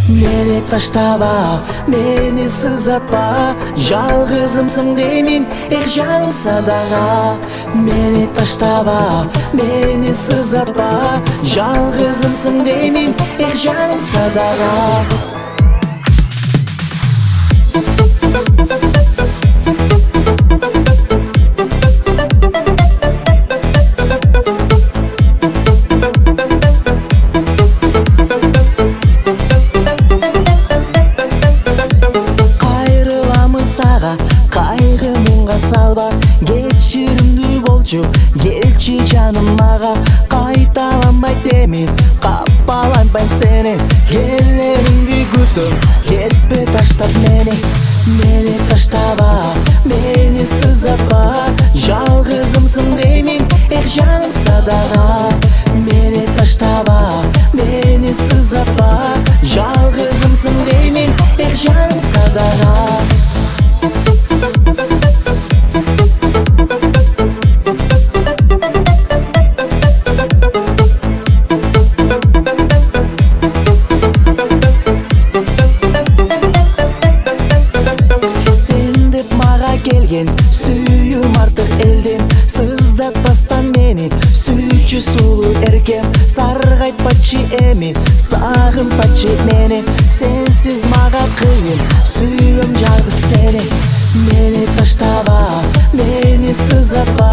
Meni taştaba, meni sızatma. Жалғызымсың деймін, жаным садаға. Meni taştaba, meni sızatma. Жалғызымсың деймін, жаным садаға. Қайғы мұңға салба, кешірімді болчу, келші жаным маға. Қайталанбай деме, қапаланбайм сені, келеріңді күтіп, кетпе таштап мені. Мені таштаба, мені сызатпа, жалғызымсың деймін, жаным садаға. Мені таштаба, мені сызатпа, жалғызымсың деймін, жаным садаға. Келген сүйім артық елден, сыздатпастан мені, сүйші сұлу еркем. Сарғайтпачы эми, сағынпачы мені, сенсіз маға қиын, сүйім жалғыз сені. Мені таштаба, мені сызатпа,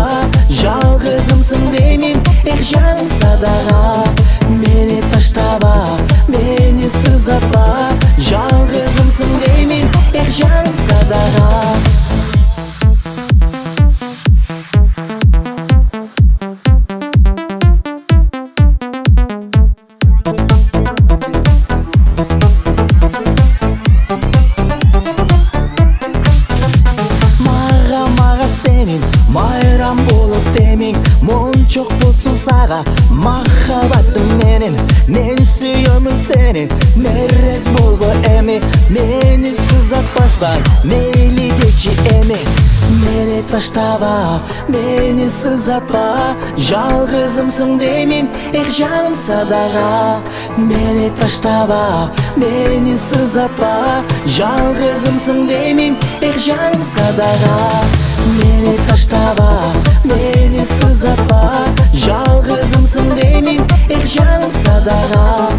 жалғызымсың деймін, жаным садаға. Мені таштаба, мені сызатпа, жалғызымсың деймін, жаным садаға. Майрам болып демең, мұң жоқ болсын саға. Махаббатым менің, мен сүйемін сені, мерез болбы әме. Мені сызатпастан, мейлі дечі әме. Мені таштаба, мені сызатпа, жалғызымсың деймін, жаным садаға. Мені таштаба, мені сызатпа, жалғызымсың деймін, жаным садаға. Meni taştaba, meni sızatma, жалғызымсың деймін, жаным садаға.